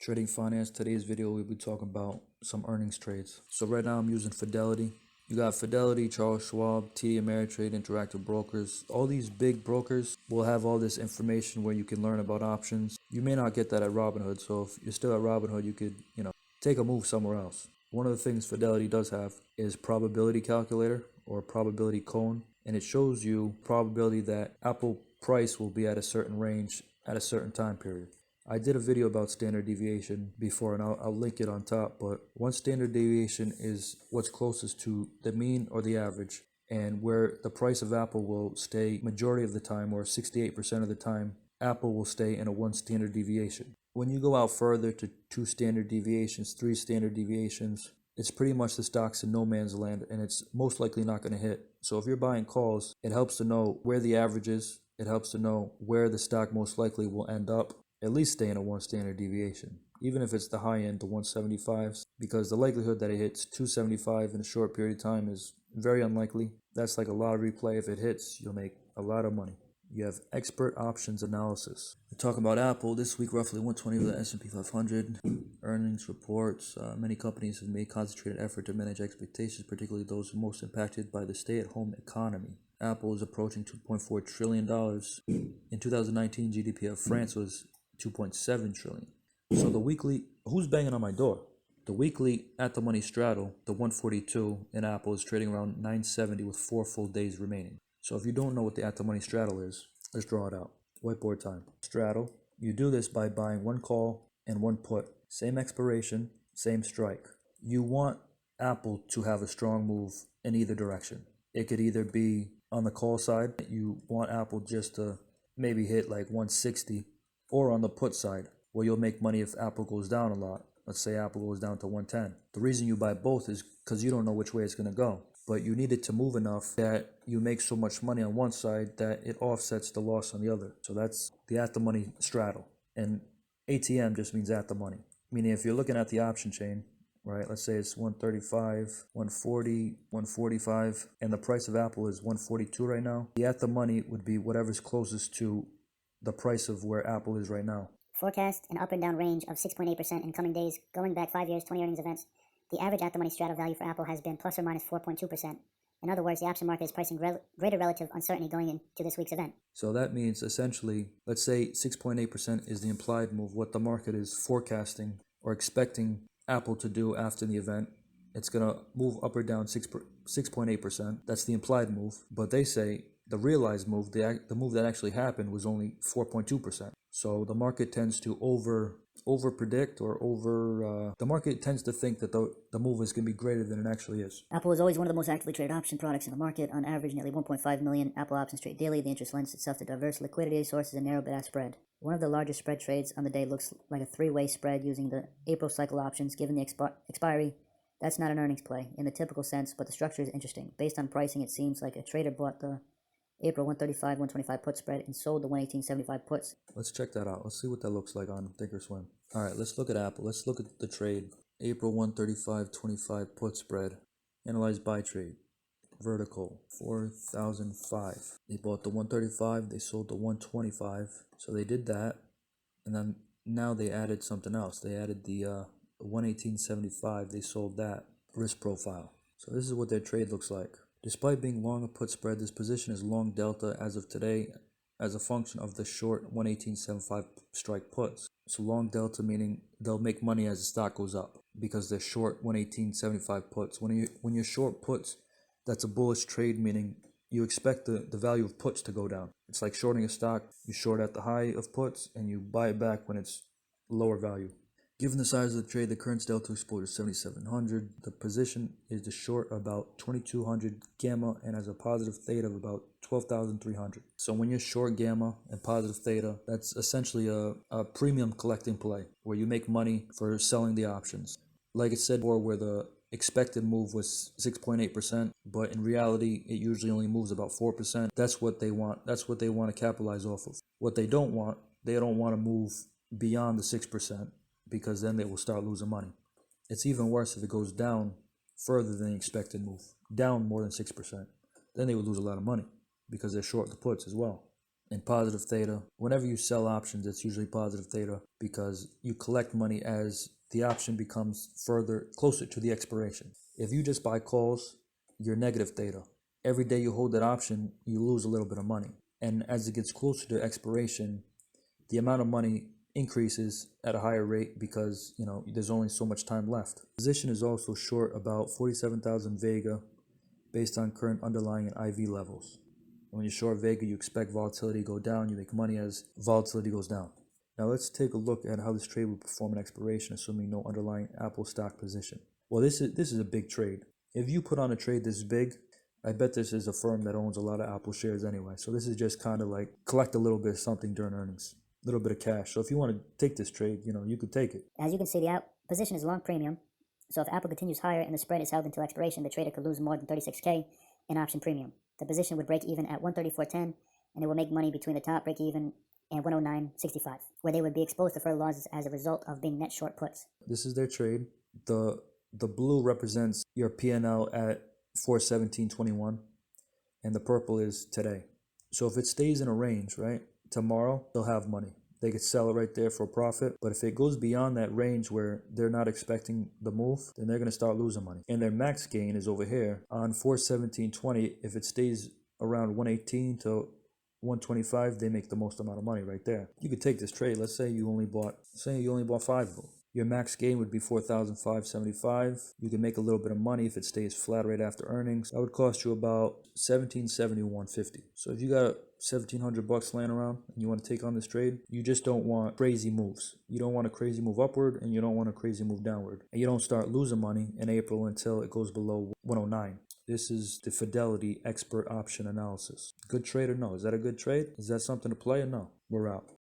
Trading finance. Today's video we'll be talking about some earnings trades. So right now I'm using Fidelity. You got Fidelity, Charles Schwab, TD Ameritrade, Interactive Brokers. All these big brokers will have all this information where you can learn about options. You may not get that at Robinhood, so if you're still at Robinhood, you could, take a move somewhere else. One of the things Fidelity does have is probability calculator or probability cone, and it shows you probability that Apple price will be at a certain range at a certain time period. I did a video about standard deviation before, and I'll link it on top, but one standard deviation is what's closest to the mean or the average, and where the price of Apple will stay majority of the time, or 68% of the time, Apple will stay in a one standard deviation. When you go out further to 2 standard deviations, 3 standard deviations, it's pretty much the stock's in no man's land, and it's most likely not going to hit. So if you're buying calls, it helps to know where the average is. It helps to know where the stock most likely will end up. At least stay in a 1 standard deviation, even if it's the high end, the 175s, because the likelihood that it hits 275 in a short period of time is very unlikely. That's like a lottery play. If it hits, you'll make a lot of money. You have expert options analysis. We're talking about Apple. This week, roughly 120 of the S&P 500. Earnings reports. Many companies have made concentrated effort to manage expectations, particularly those most impacted by the stay-at-home economy. Apple is approaching $2.4 trillion. In 2019, GDP of France was 2.7 trillion. So the weekly, who's banging on my door? The weekly at the money straddle, the 142 in Apple, is trading around 970 with 4 full days remaining. So if you don't know what the at the money straddle is, let's draw it out. Whiteboard time. Straddle. You do this by buying 1 call and 1 put. Same expiration, same strike. You want Apple to have a strong move in either direction. It could either be on the call side, you want Apple just to maybe hit like 160, or on the put side, where you'll make money if Apple goes down a lot. Let's say Apple goes down to 110. The reason you buy both is because you don't know which way it's going to go. But you need it to move enough that you make so much money on one side that it offsets the loss on the other. So that's the at the money straddle. And ATM just means at the money. Meaning if you're looking at the option chain, right, let's say it's 135, 140, 145, and the price of Apple is 142 right now, the at the money would be whatever's closest to the price of where Apple is right now. Forecast an up and down range of 6.8% in coming days, going back 5 years, 20 earnings events. The average at-the-money straddle value for Apple has been plus or minus 4.2%. In other words, the option market is pricing greater relative uncertainty going into this week's event. So that means essentially, let's say 6.8% is the implied move, what the market is forecasting or expecting Apple to do after the event. It's going to move up or down 6.8%. That's the implied move. But they say the realized move, the move that actually happened, was only 4.2%. So the market tends to over predict, or the market tends to think that the move is going to be greater than it actually is. Apple is always one of the most actively traded option products in the market. On average, nearly 1.5 million Apple options trade daily. The interest lends itself to diverse liquidity sources and narrow bid-ask spread. One of the largest spread trades on the day looks like a 3-way spread using the April cycle options. Given the expiry, that's not an earnings play in the typical sense, but the structure is interesting. Based on pricing, it seems like a trader bought the April 135, 125 put spread and sold the 118.75 puts. Let's check that out. Let's see what that looks like on Thinkorswim. All right, let's look at Apple. Let's look at the trade. April 135.25 put spread. Analyze by trade. Vertical 4,005. They bought the 135. They sold the 125. So they did that, and then now they added something else. They added the 118.75. They sold that risk profile. So this is what their trade looks like. Despite being long a put spread, this position is long delta as of today as a function of the short 118.75 strike puts. So long delta meaning they'll make money as the stock goes up because they're short 118.75 puts. When you're short puts, that's a bullish trade, meaning you expect the value of puts to go down. It's like shorting a stock. You short at the high of puts and you buy it back when it's lower value. Given the size of the trade, the current delta exposure is 7,700. The position is to short about 2,200 gamma and has a positive theta of about 12,300. So when you're short gamma and positive theta, that's essentially a premium collecting play where you make money for selling the options. Like it said before, where the expected move was 6.8%, but in reality, it usually only moves about 4%. That's what they want. That's what they want to capitalize off of. What they don't want to move beyond the 6%. Because then they will start losing money. It's even worse if it goes down further than the expected move, down more than 6%. Then they would lose a lot of money because they're short the puts as well. and positive theta. Whenever you sell options, it's usually positive theta because you collect money as the option becomes closer to the expiration. If you just buy calls, you're negative theta. Every day you hold that option, you lose a little bit of money. And as it gets closer to expiration, the amount of money increases at a higher rate because, there's only so much time left. Position is also short about 47,000 Vega based on current underlying and IV levels. When you're short Vega, you expect volatility to go down. You make money as volatility goes down. Now let's take a look at how this trade will perform at expiration, assuming no underlying Apple stock position. Well, this is a big trade. If you put on a trade this big, I bet this is a firm that owns a lot of Apple shares anyway. So this is just kind of like collect a little bit of something during earnings, a little bit of cash. So if you want to take this trade, you could take it. As you can see, the position is long premium. So if Apple continues higher and the spread is held until expiration, the trader could lose more than $36K in option premium. The position would break even at 134.10, and it will make money between the top break even and 109.65, where they would be exposed to further losses as a result of being net short puts. This is their trade. The blue represents your P&L at 417.21, and the purple is today. So if it stays in a range, right, tomorrow they'll have money. They could sell it right there for a profit. But if it goes beyond that range where they're not expecting the move, then they're going to start losing money. And their max gain is over here on 417.20. If it stays around 118 to 125, they make the most amount of money right there. You could take this trade. Let's say you only bought 5 of them. Your max gain would be 4,575. You can make a little bit of money if it stays flat right after earnings. That would cost you about $1,771.50. So if you got $1,700 laying around and you want to take on this trade, you just don't want crazy moves. You don't want a crazy move upward and you don't want a crazy move downward. And you don't start losing money in April until it goes below 109. This is the Fidelity Expert Option Analysis. Good trade or no? Is that a good trade? Is that something to play or no? We're out.